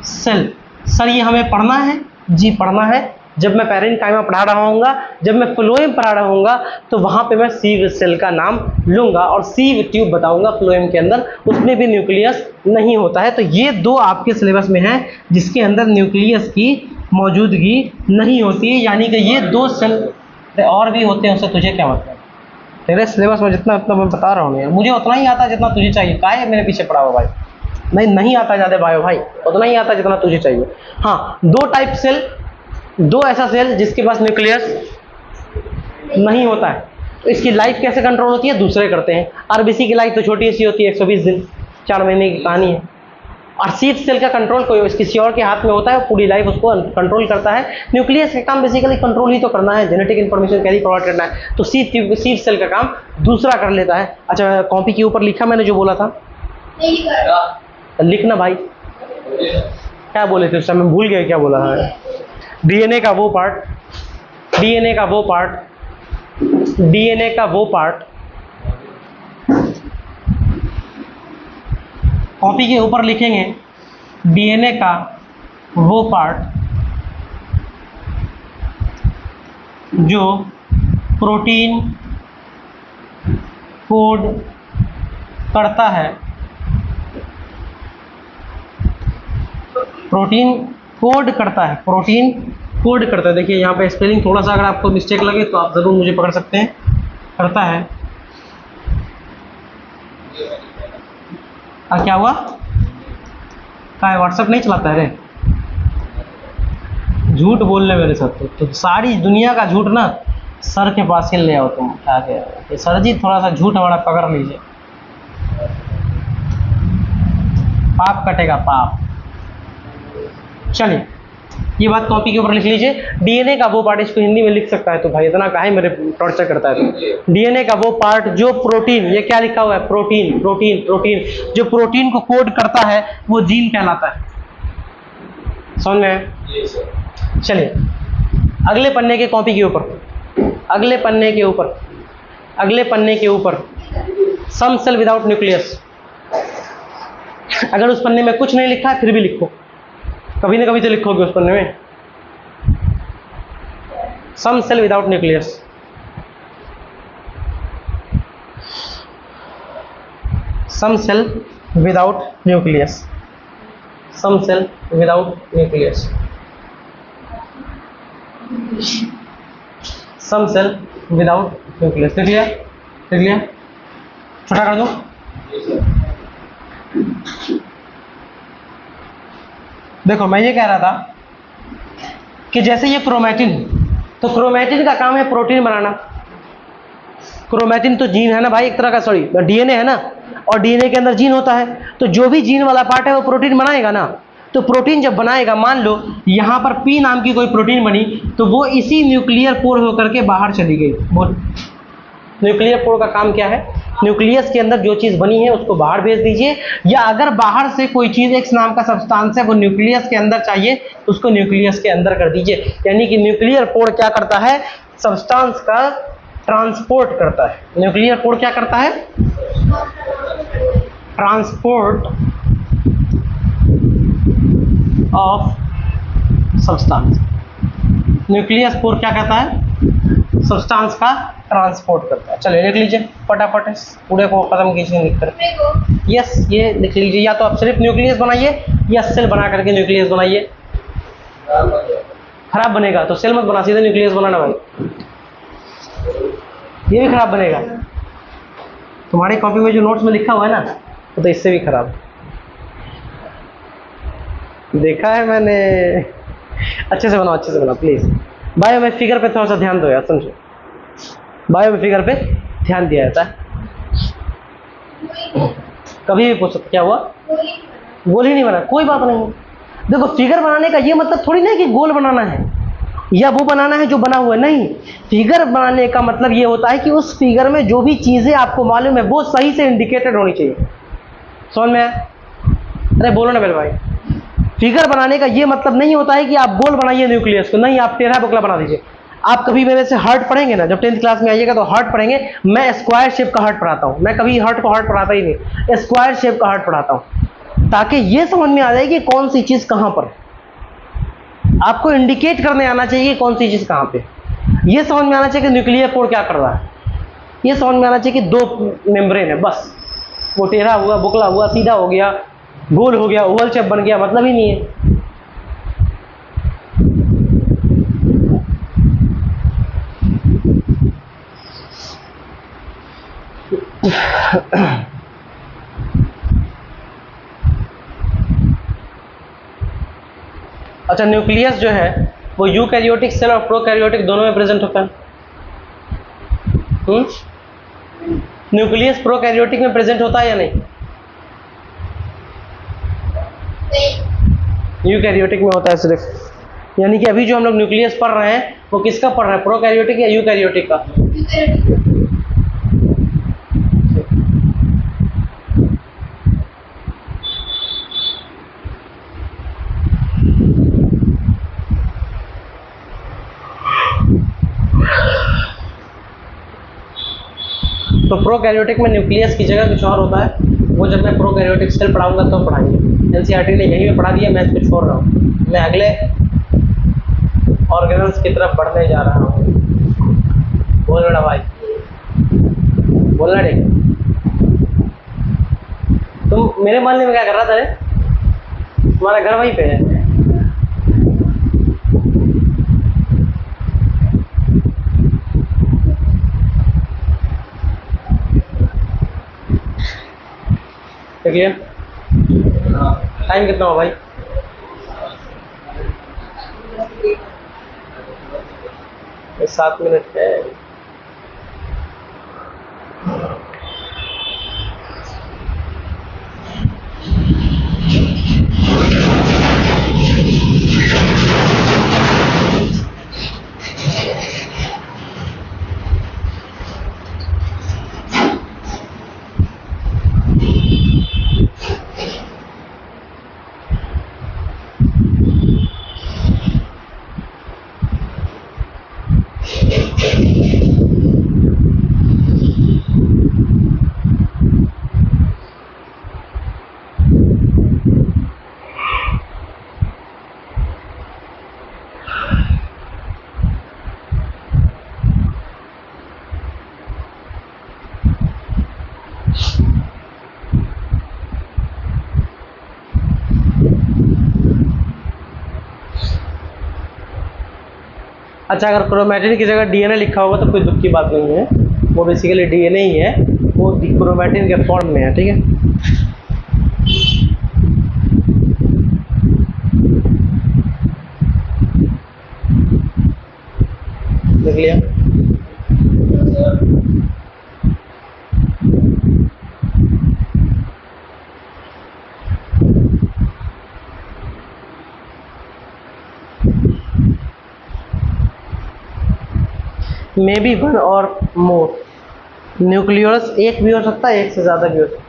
सेल। सर ये हमें पढ़ना है? जी पढ़ना है। जब मैं पैरेन्काइमा पढ़ा रहा हूँगा, जब मैं फ्लोएम पढ़ा रहा हूँगा, तो वहाँ पे मैं सीव सेल का नाम लूँगा और सीव ट्यूब बताऊँगा फ्लोएम के अंदर, उसमें भी न्यूक्लियस नहीं होता है। तो ये दो आपके सिलेबस में हैं जिसके अंदर न्यूक्लियस की मौजूदगी नहीं होती है। यानी कि ये दो सेल और भी होते हैं, उससे तुझे क्या मतलब? तेरे सिलेबस में जितना उतना मैं बता रहा हूँ यार, मुझे उतना ही आता है जितना तुझे चाहिए। काय मेरे पीछे पड़ा हो भाई? नहीं आता ज़्यादा भाई, उतना ही आता जितना तुझे चाहिए। हाँ, दो टाइप सेल, दो ऐसा सेल जिसके पास न्यूक्लियस नहीं होता है, तो इसकी लाइफ कैसे कंट्रोल होती है? दूसरे करते हैं। आरबीसी की लाइफ तो छोटी सी होती है, 120 दिन, 4 महीने की कहानी है। और सीव सेल का कंट्रोल कोई किसी और के हाथ में होता है, पूरी लाइफ उसको कंट्रोल करता है। न्यूक्लियस का काम बेसिकली कंट्रोल ही तो करना है, जेनेटिक इन्फॉर्मेशन कैरी प्रोवाइड करना है। तो सीव सेल का काम दूसरा कर लेता है। अच्छा, कॉपी के ऊपर लिखा मैंने जो बोला था? लिखना भाई। क्या बोले थे उस समय? भूल गए क्या बोला है? डीएनए का वो पार्ट, डीएनए का वो पार्ट कॉपी के ऊपर लिखेंगे, डीएनए का वो पार्ट जो प्रोटीन कोड करता है, प्रोटीन कोड करता है। देखिए यहाँ पे स्पेलिंग थोड़ा सा अगर आपको मिस्टेक लगे तो आप ज़रूर मुझे पकड़ सकते हैं। करता है क्या हुआ? क्या है, व्हाट्सएप नहीं चलाता है रे? झूठ बोलने मेरे साथ तो सारी दुनिया का झूठ ना सर के पास ही ले आओ तुम। क्या कह रहे हो सर जी, थोड़ा सा झूठ हमारा पकड़ लीजिए, पाप कटेगा पाप। चलिए ये बात कॉपी के ऊपर लिख लीजिए। डीएनए का वो पार्ट, इसको हिंदी में लिख सकता है तो भाई इतना काहे मेरे टॉर्चर करता है तो। डीएनए का वो पार्ट जो प्रोटीन, ये क्या लिखा हुआ है, प्रोटीन प्रोटीन प्रोटीन, जो प्रोटीन को कोड करता है वो जीन कहलाता है। समझ में आया? चलिए अगले पन्ने के कॉपी के ऊपर, अगले पन्ने के ऊपर, अगले पन्ने के ऊपर सम सेल विदाउट न्यूक्लियस। अगर उस पन्ने में कुछ नहीं लिखा है फिर भी लिखो, कभी ना कभी तो लिखोगे उस पन्ने में। Some cell without nucleus, some cell without nucleus, some cell without nucleus, some cell without nucleus. देख लिया, देख लिया, छोटा कर दो। देखो मैं ये कह रहा था कि जैसे ये क्रोमैटिन, तो क्रोमैटिन का काम है प्रोटीन बनाना। क्रोमैटिन तो जीन है ना भाई, एक तरह का, सॉरी डीएनए है ना, और डीएनए के अंदर जीन होता है, तो जो भी जीन वाला पार्ट है वो प्रोटीन बनाएगा ना। तो प्रोटीन जब बनाएगा, मान लो यहाँ पर पी नाम की कोई प्रोटीन बनी, तो वो इसी न्यूक्लियर पोर होकर के बाहर चली गई। बोल, न्यूक्लियर पोर का काम क्या है? न्यूक्लियस के अंदर जो चीज़ बनी है उसको बाहर भेज दीजिए, या अगर बाहर से कोई चीज़ एक्स नाम का सब्सटेंस है वो न्यूक्लियस के अंदर चाहिए, उसको न्यूक्लियस के अंदर कर दीजिए। यानी कि न्यूक्लियर पोर क्या करता है? सब्सटेंस का ट्रांसपोर्ट करता है। न्यूक्लियर पोर क्या करता है? Transport of substance. न्यूक्लियस पोर क्या करता है? सब्सटेंस का ट्रांसपोर्ट करता है। चलिए लिख लीजिए फटाफट, पूरे को खत्म कीजिए लिख कर। यस, ये लिख लीजिए, या तो आप सिर्फ न्यूक्लियस बनाइए या सेल बना करके न्यूक्लियस बनाइए। खराब बनेगा तो सेल मत बना, सीधे न्यूक्लियस बनाना भाई, ये भी खराब बनेगा। तुम्हारी कॉपी में जो नोट्स में लिखा हुआ है ना, तो इससे भी खराब देखा है मैंने। अच्छे से बनाओ, अच्छे से बनाओ प्लीज। बायो में फिगर पे थोड़ा सा ध्यान दो यार, समझो, बायो में फिगर पे ध्यान दिया जाता है। कभी भी पूछ सकते क्या हुआ, गोल ही नहीं बना, कोई बात नहीं। देखो फिगर बनाने का ये मतलब थोड़ी ना है कि गोल बनाना है या वो बनाना है जो बना हुआ है, नहीं। फिगर बनाने का मतलब ये होता है कि उस फिगर में जो भी चीजें आपको मालूम है वो सही से इंडिकेटेड होनी चाहिए। समझ में आया? अरे बोलो ना मेरे भाई, फिगर बनाने का ये मतलब नहीं होता है कि आप गोल बनाइए न्यूक्लियस को, नहीं, आप टेढ़ा बोकला बना दीजिए। आप कभी मेरे से हार्ट पढ़ेंगे ना, जब 10th क्लास में आइएगा तो हार्ट पढ़ेंगे, मैं स्क्वायर शेप का हार्ट पढ़ाता हूँ। मैं कभी हार्ट को हार्ट पढ़ाता ही नहीं, स्क्वायर शेप का हार्ट पढ़ाता हूँ, ताकि ये समझ में आ जाए कि कौन सी चीज़ कहाँ पर। आपको इंडिकेट करने आना चाहिए कौन सी चीज़ कहाँ पे। ये समझ में आना चाहिए कि न्यूक्लियर पोर क्या कर रहा है, ये समझ में आना चाहिए कि दो मेम्ब्रेन है बस। वो टेढ़ा हुआ, बुकला हुआ, सीधा हो गया, गोल हो गया, ओवल शेप बन गया, मतलब ही नहीं है। अच्छा, न्यूक्लियस जो है वो यूकैरियोटिक सेल और प्रोकैरियोटिक दोनों में प्रेजेंट होता है। न्यूक्लियस प्रोकैरियोटिक में प्रेजेंट होता है या नहीं? यूकैरियोटिक में होता है सिर्फ। यानी कि अभी जो हम लोग न्यूक्लियस पढ़ रहे हैं वो किसका पढ़ रहे हैं, प्रोकैरियोटिक या यूकैरियोटिक का? तो प्रोकैरियोटिक में न्यूक्लियस की जगह कुछ और होता है, वो जब मैं प्रोकैरियोटिक सेल पढ़ाऊंगा तो पढ़ाएंगे। एनसीईआरटी ने यहीं पे पढ़ा दिया, मैं इसको छोड़ रहा हूँ, मैं अगले ऑर्गेनल्स की तरफ बढ़ने जा रहा हूँ। बोल रहा भाई, बोलना ठीक। तुम मेरे मोहल्ले में क्या कर रहा था रे? तुम्हारा घर वहीं पे है। ठीक है, हाँ टाइम कितना हो भाई? ये 7 मिनट है। अच्छा, अगर क्रोमैटिन की जगह डीएनए लिखा होगा तो कोई दुख की बात नहीं है, वो बेसिकली डीएनए ही है, वो क्रोमैटिन के फॉर्म में है, ठीक है। देख लिया? मे बी वन और मोर न्यूक्लियस, एक भी हो सकता है, एक से ज़्यादा भी हो सकता है।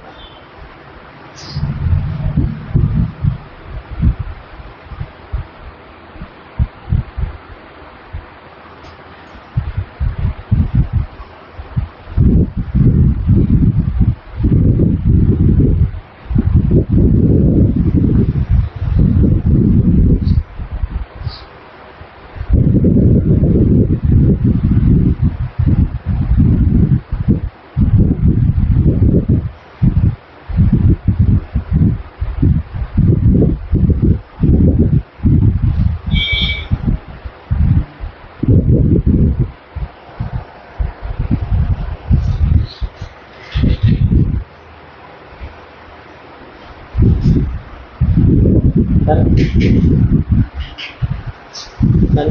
डन?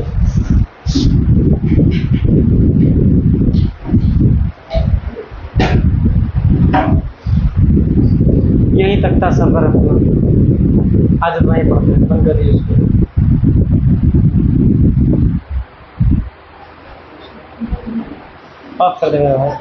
यहीं तक था सफर अपना, आज इतना ही पढ़ते हैं, बंद करिए इसको। ऑफ कर देंगे भाई।